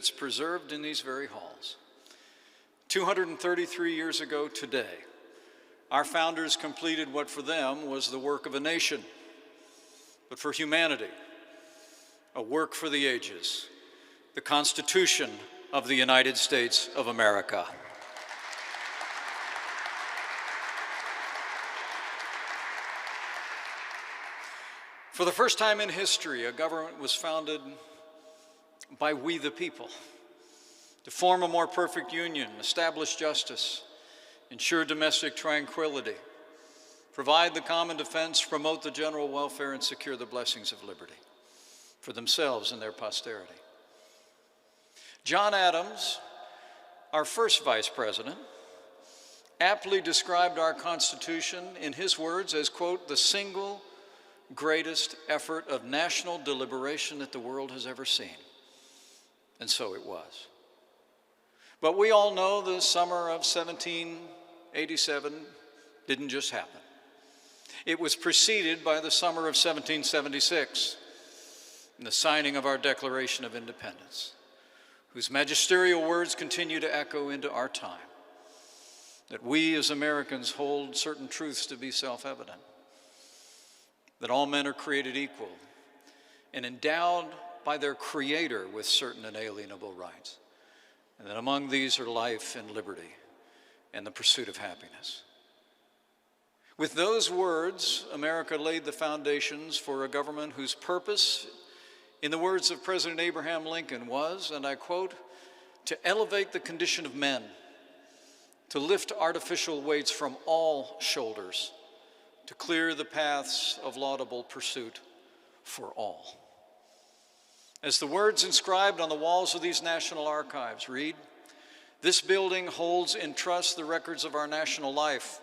It's preserved in these very halls. 233 years ago today, our founders completed what for them was the work of a nation, but for humanity, a work for the ages, the Constitution of the United States of America. For the first time in history, a government was founded by we the people to form a more perfect union, establish justice, ensure domestic tranquility, provide the common defense, promote the general welfare, and secure the blessings of liberty for themselves and their posterity. John Adams, our first vice president, aptly described our Constitution in his words as, quote, the single greatest effort of national deliberation that the world has ever seen. And so it was. But we all know the summer of 1787 didn't just happen. It was preceded by the summer of 1776 and the signing of our Declaration of Independence, whose magisterial words continue to echo into our time, that we as Americans hold certain truths to be self-evident, that all men are created equal and endowed by their Creator with certain inalienable rights, and that among these are life and liberty and the pursuit of happiness. With those words, America laid the foundations for a government whose purpose, in the words of President Abraham Lincoln, was, and I quote, to elevate the condition of men, to lift artificial weights from all shoulders, to clear the paths of laudable pursuit for all. As the words inscribed on the walls of these national archives read, this building holds in trust the records of our national life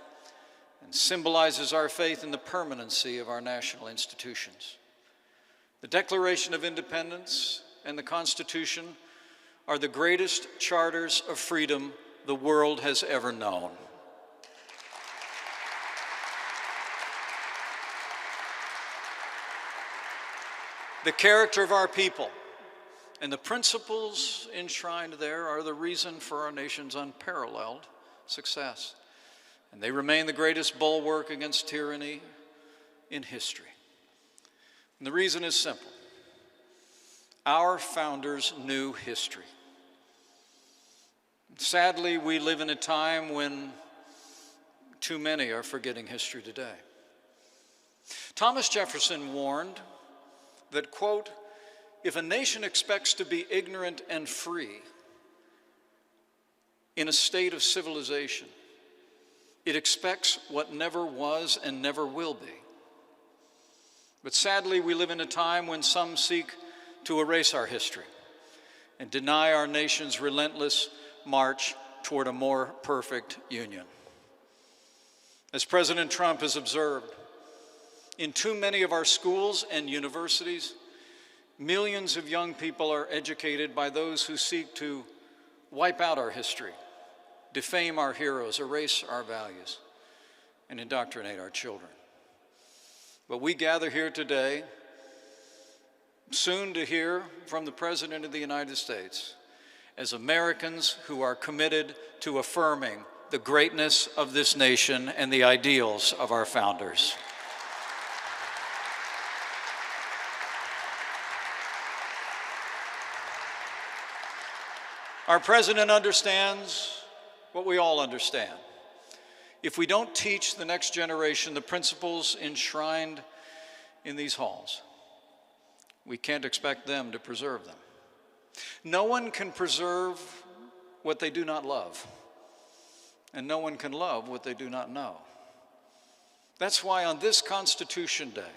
and symbolizes our faith in the permanency of our national institutions. The Declaration of Independence and the Constitution are the greatest charters of freedom the world has ever known. The character of our people and the principles enshrined there are the reason for our nation's unparalleled success. And they remain the greatest bulwark against tyranny in history. And the reason is simple. Our founders knew history. Sadly, we live in a time when too many are forgetting history today. Thomas Jefferson warned that, quote, if a nation expects to be ignorant and free in a state of civilization, it expects what never was and never will be. But sadly, we live in a time when some seek to erase our history and deny our nation's relentless march toward a more perfect union. As President Trump has observed, in too many of our schools and universities, millions of young people are educated by those who seek to wipe out our history, defame our heroes, erase our values, and indoctrinate our children. But we gather here today, soon to hear from the President of the United States, as Americans who are committed to affirming the greatness of this nation and the ideals of our founders. Our president understands what we all understand. If we don't teach the next generation the principles enshrined in these halls, we can't expect them to preserve them. No one can preserve what they do not love, and no one can love what they do not know. That's why on this Constitution Day,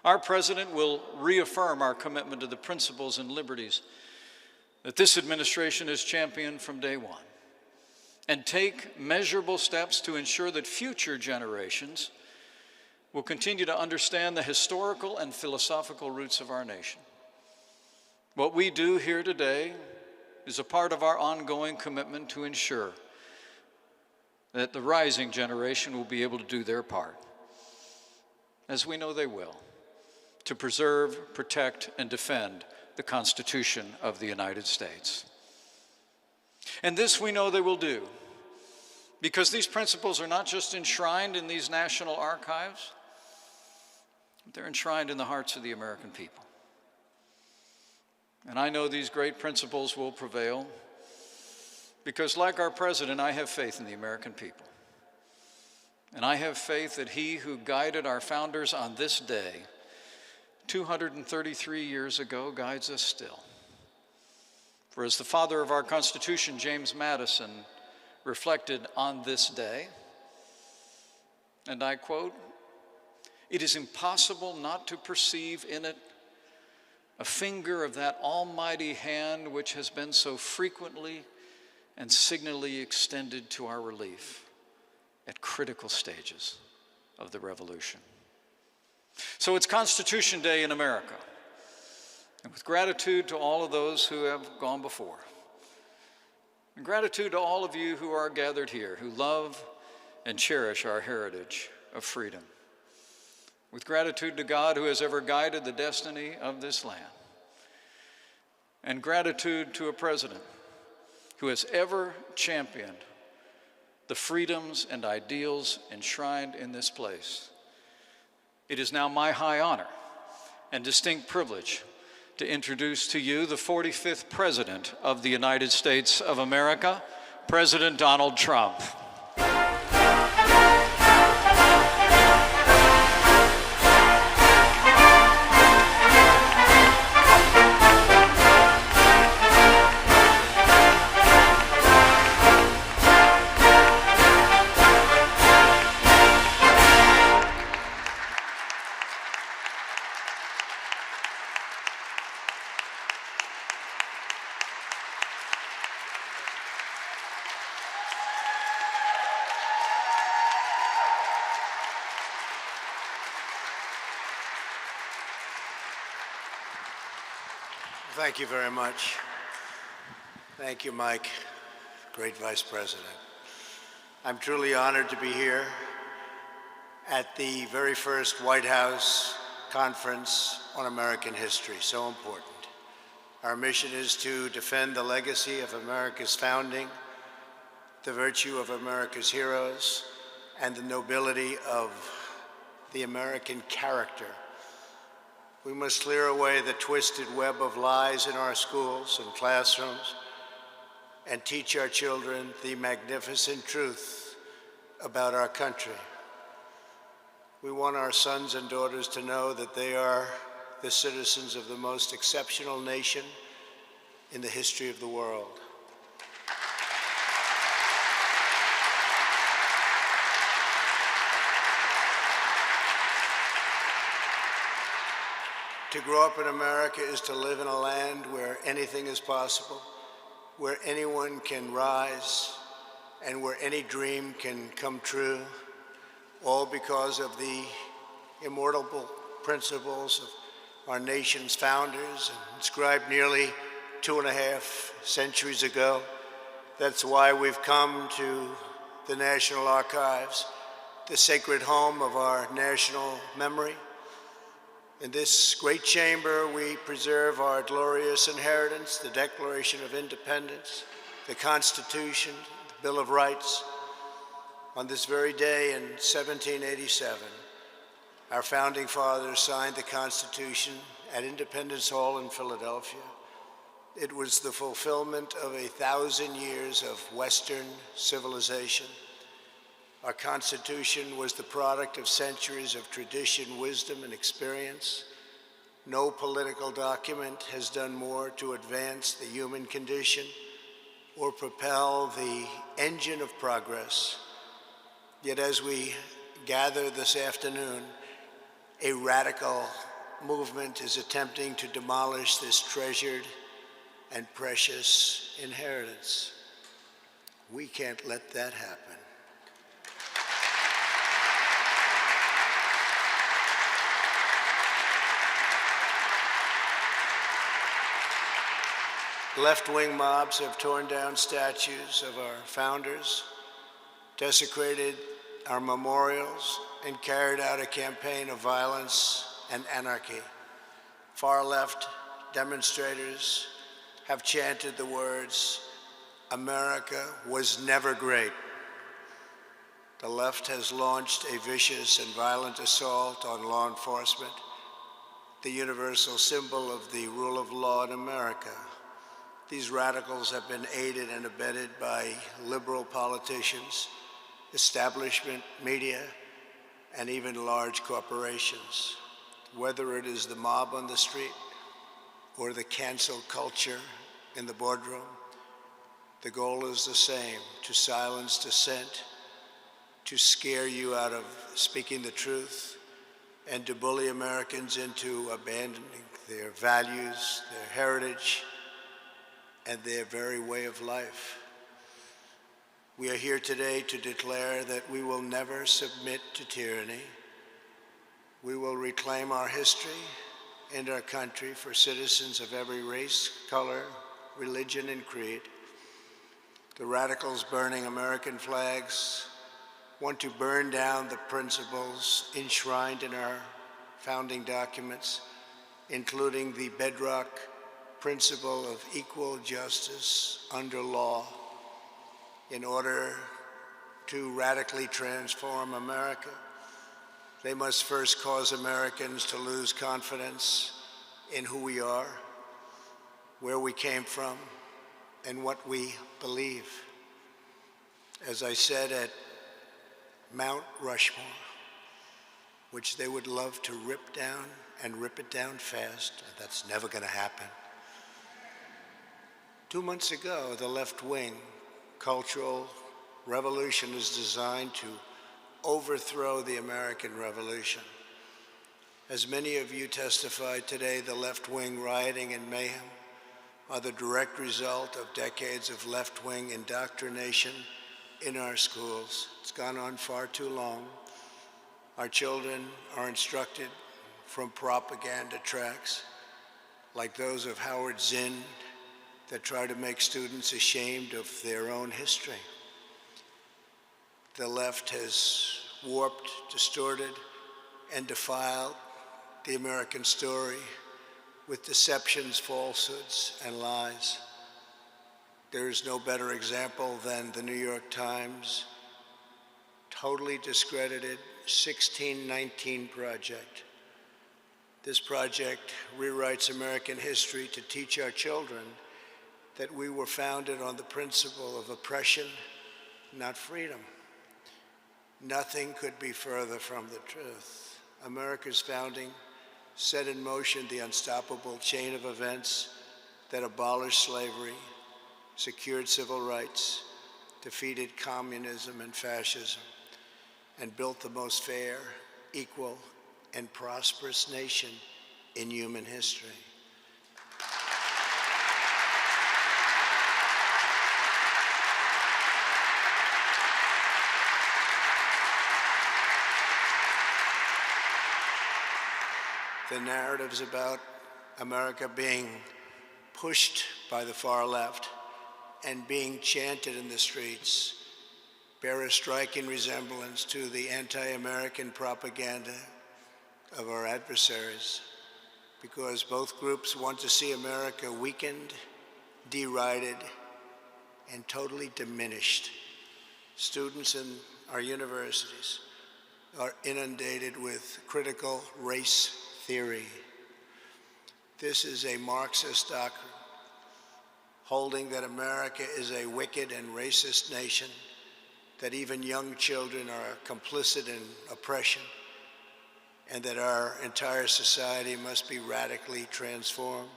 our president will reaffirm our commitment to the principles and liberties that this administration has championed from day one, and take measurable steps to ensure that future generations will continue to understand the historical and philosophical roots of our nation. What we do here today is a part of our ongoing commitment to ensure that the rising generation will be able to do their part, as we know they will, to preserve, protect, and defend the Constitution of the United States. And this we know they will do, because these principles are not just enshrined in these national archives, they're enshrined in the hearts of the American people. And I know these great principles will prevail because, like our president, I have faith in the American people. And I have faith that he who guided our founders on this day 233 years ago guides us still. For as the father of our Constitution, James Madison, reflected on this day, and I quote, "It is impossible not to perceive in it a finger of that almighty hand which has been so frequently and signally extended to our relief at critical stages of the revolution." So it's Constitution Day in America. And with gratitude to all of those who have gone before, and gratitude to all of you who are gathered here, who love and cherish our heritage of freedom, with gratitude to God who has ever guided the destiny of this land, and gratitude to a president who has ever championed the freedoms and ideals enshrined in this place, it is now my high honor and distinct privilege to introduce to you the 45th President of the United States of America, President Donald Trump. Thank you very much. Thank you, Mike, great Vice President. I'm truly honored to be here at the very first White House Conference on American history, so important. Our mission is to defend the legacy of America's founding, the virtue of America's heroes, and the nobility of the American character. We must clear away the twisted web of lies in our schools and classrooms and teach our children the magnificent truth about our country. We want our sons and daughters to know that they are the citizens of the most exceptional nation in the history of the world. To grow up in America is to live in a land where anything is possible, where anyone can rise, and where any dream can come true, all because of the immortal principles of our nation's founders, inscribed nearly 2.5 centuries ago. That's why we've come to the National Archives, the sacred home of our national memory. In this great chamber, we preserve our glorious inheritance, the Declaration of Independence, the Constitution, the Bill of Rights. On this very day in 1787, our founding fathers signed the Constitution at Independence Hall in Philadelphia. It was the fulfillment of 1,000 years of Western civilization. Our Constitution was the product of centuries of tradition, wisdom, and experience. No political document has done more to advance the human condition or propel the engine of progress. Yet as we gather this afternoon, a radical movement is attempting to demolish this treasured and precious inheritance. We can't let that happen. Left-wing mobs have torn down statues of our founders, desecrated our memorials, and carried out a campaign of violence and anarchy. Far-left demonstrators have chanted the words, "America was never great." The left has launched a vicious and violent assault on law enforcement, the universal symbol of the rule of law in America. These radicals have been aided and abetted by liberal politicians, establishment media, and even large corporations. Whether it is the mob on the street or the cancel culture in the boardroom, the goal is the same: to silence dissent, to scare you out of speaking the truth, and to bully Americans into abandoning their values, their heritage, and their very way of life. We are here today to declare that we will never submit to tyranny. We will reclaim our history and our country for citizens of every race, color, religion, and creed. The radicals burning American flags want to burn down the principles enshrined in our founding documents, including the bedrock principle of equal justice under law. In order to radically transform America, they must first cause Americans to lose confidence in who we are, where we came from, and what we believe. As I said at Mount Rushmore, which they would love to rip down and rip it down fast, that's never going to happen. 2 months ago, the left-wing cultural revolution is designed to overthrow the American Revolution. As many of you testified today, the left-wing rioting and mayhem are the direct result of decades of left-wing indoctrination in our schools. It's gone on far too long. Our children are instructed from propaganda tracks like those of Howard Zinn that try to make students ashamed of their own history. The left has warped, distorted, and defiled the American story with deceptions, falsehoods, and lies. There is no better example than the New York Times totally discredited 1619 Project. This project rewrites American history to teach our children that we were founded on the principle of oppression, not freedom. Nothing could be further from the truth. America's founding set in motion the unstoppable chain of events that abolished slavery, secured civil rights, defeated communism and fascism, and built the most fair, equal, and prosperous nation in human history. The narratives about America being pushed by the far left and being chanted in the streets bear a striking resemblance to the anti-American propaganda of our adversaries, because both groups want to see America weakened, derided, and totally diminished. Students in our universities are inundated with critical race theory. This is a Marxist doctrine, holding that America is a wicked and racist nation, that even young children are complicit in oppression, and that our entire society must be radically transformed.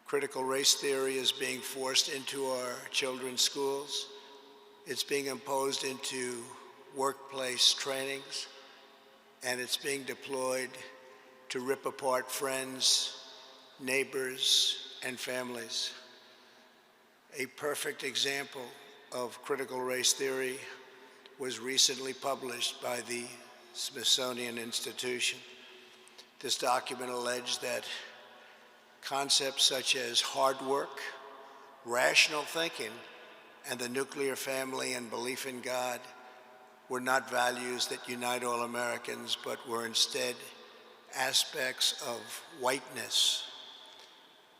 Critical race theory is being forced into our children's schools. It's being imposed into workplace trainings, and it's being deployed to rip apart friends, neighbors, and families. A perfect example of critical race theory was recently published by the Smithsonian Institution. This document alleged that concepts such as hard work, rational thinking, and the nuclear family and belief in God were not values that unite all Americans, but were instead aspects of whiteness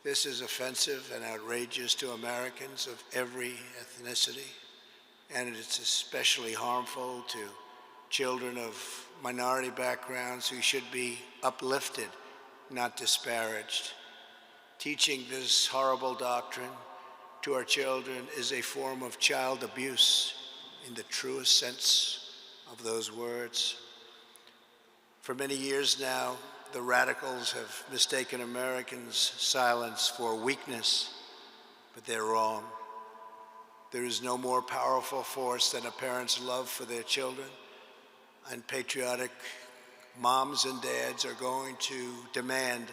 This is offensive and outrageous to Americans of every ethnicity, and it's especially harmful to children of minority backgrounds who should be uplifted, not disparaged. Teaching this horrible doctrine to our children is a form of child abuse in the truest sense of those words. For many years now, the radicals have mistaken Americans' silence for weakness, but they're wrong. There is no more powerful force than a parent's love for their children, and patriotic moms and dads are going to demand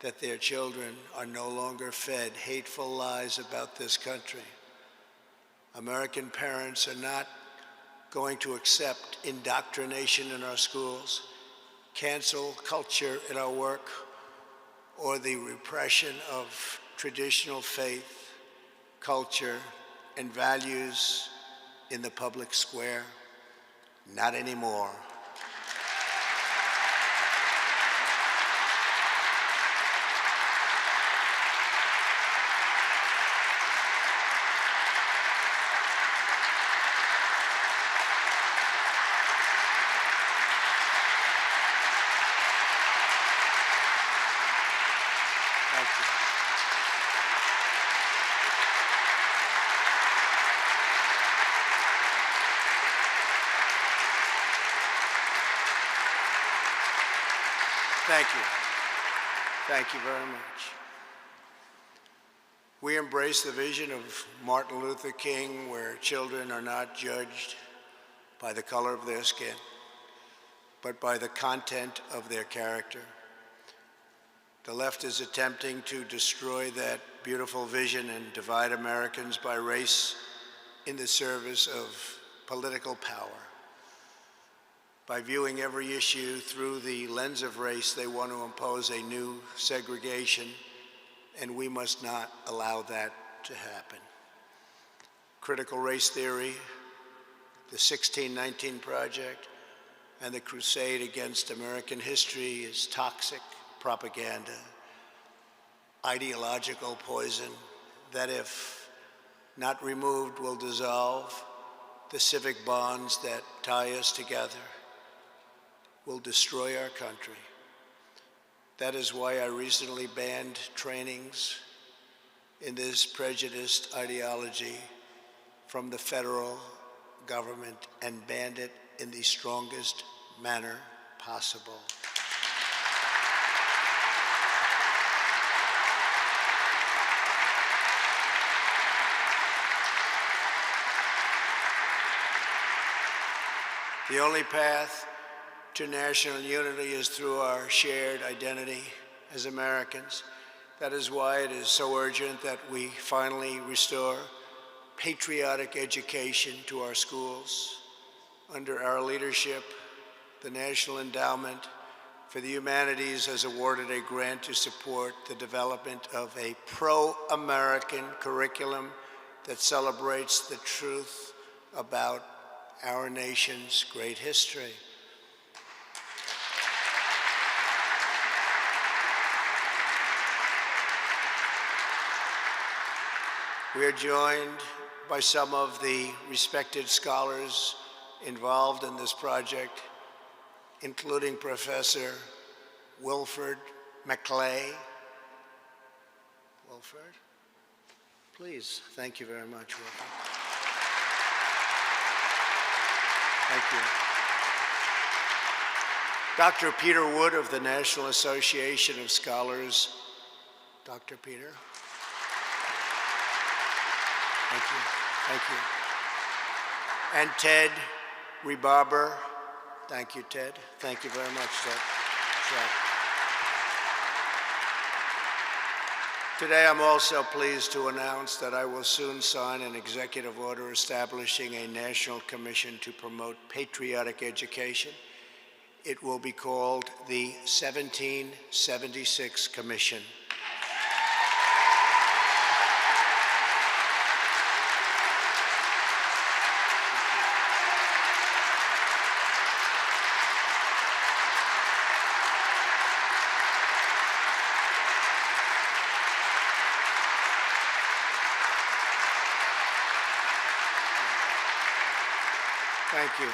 that their children are no longer fed hateful lies about this country. American parents are not going to accept indoctrination in our schools, cancel culture in our work, or the repression of traditional faith, culture, and values in the public square. Not anymore. Thank you. Thank you. Thank you very much. We embrace the vision of Martin Luther King, where children are not judged by the color of their skin, but by the content of their character. The left is attempting to destroy that beautiful vision and divide Americans by race in the service of political power. By viewing every issue through the lens of race, they want to impose a new segregation, and we must not allow that to happen. Critical race theory, the 1619 Project, and the crusade against American history is toxic propaganda, ideological poison that, if not removed, will dissolve the civic bonds that tie us together, will destroy our country. That is why I recently banned trainings in this prejudiced ideology from the federal government and banned it in the strongest manner possible. The only path to national unity is through our shared identity as Americans. That is why it is so urgent that we finally restore patriotic education to our schools. Under our leadership, the National Endowment for the Humanities has awarded a grant to support the development of a pro-American curriculum that celebrates the truth about our nation's great history. We are joined by some of the respected scholars involved in this project, including Professor Wilford McClay. Wilford, please. Thank you very much, Wilford. Thank you. Dr. Peter Wood of the National Association of Scholars. Dr. Peter. Thank you. Thank you. And Ted Rebarber. Thank you, Ted. Thank you very much, Ted. Today, I'm also pleased to announce that I will soon sign an executive order establishing a national commission to promote patriotic education. It will be called the 1776 Commission. Thank you.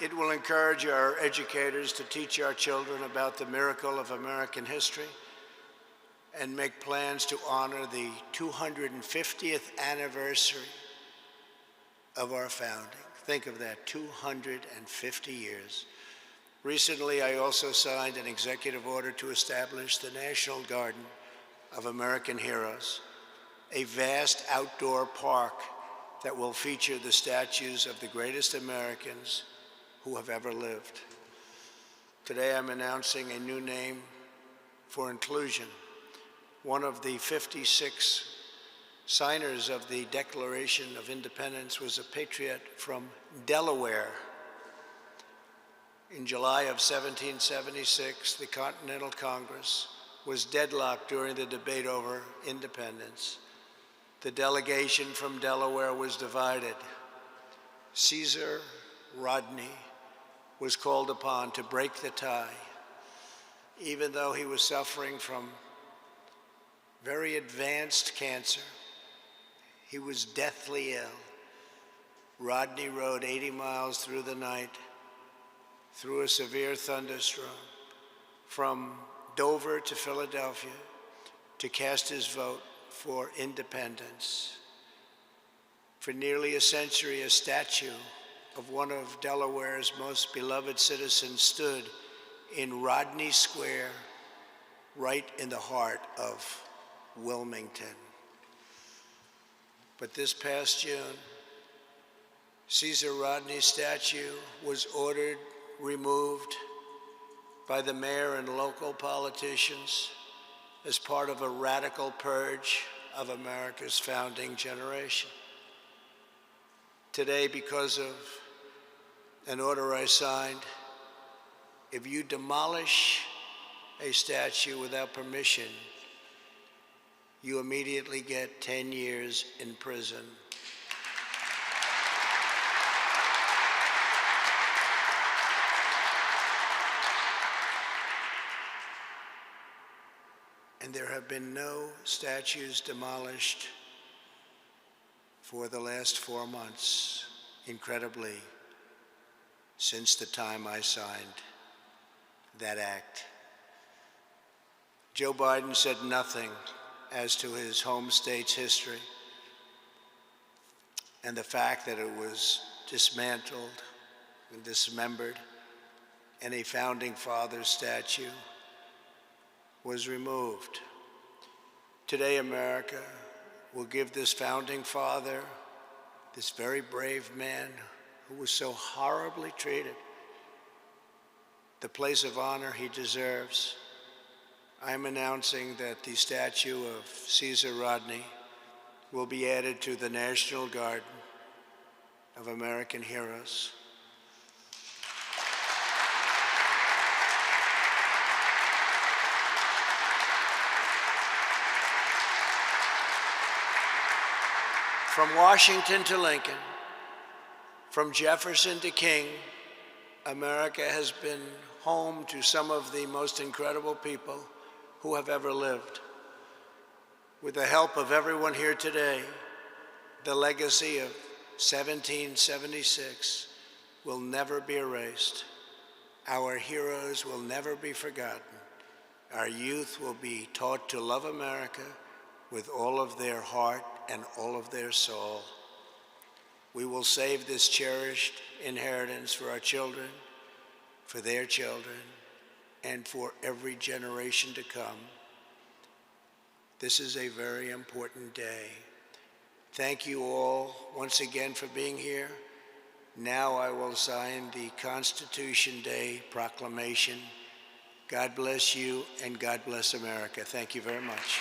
It will encourage our educators to teach our children about the miracle of American history and make plans to honor the 250th anniversary of our founding. Think of that, 250 years. Recently, I also signed an executive order to establish the National Garden of American Heroes, a vast outdoor park that will feature the statues of the greatest Americans who have ever lived. Today, I'm announcing a new name for inclusion. One of the 56 signers of the Declaration of Independence was a patriot from Delaware. In July of 1776, the Continental Congress was deadlocked during the debate over independence. The delegation from Delaware was divided. Caesar Rodney was called upon to break the tie. Even though he was suffering from very advanced cancer, he was deathly ill. Rodney rode 80 miles through the night, through a severe thunderstorm, from Dover to Philadelphia to cast his vote for independence. For nearly a century, a statue of one of Delaware's most beloved citizens stood in Rodney Square, right in the heart of Wilmington. But this past June, Caesar Rodney's statue was ordered removed by the mayor and local politicians as part of a radical purge of America's founding generation. Today, because of an order I signed, if you demolish a statue without permission, you immediately get 10 years in prison. And there have been no statues demolished for the last 4 months, incredibly, since the time I signed that act. Joe Biden said nothing as to his home state's history and the fact that it was dismantled and dismembered and a founding father statue was removed. Today, America will give this founding father, this very brave man who was so horribly treated, the place of honor he deserves. I'm announcing that the statue of Caesar Rodney will be added to the National Garden of American Heroes. From Washington to Lincoln, from Jefferson to King, America has been home to some of the most incredible people who have ever lived. With the help of everyone here today, the legacy of 1776 will never be erased. Our heroes will never be forgotten. Our youth will be taught to love America with all of their heart and all of their soul. We will save this cherished inheritance for our children, for their children, and for every generation to come. This is a very important day. Thank you all once again for being here. Now I will sign the Constitution Day proclamation. God bless you and God bless America. Thank you very much.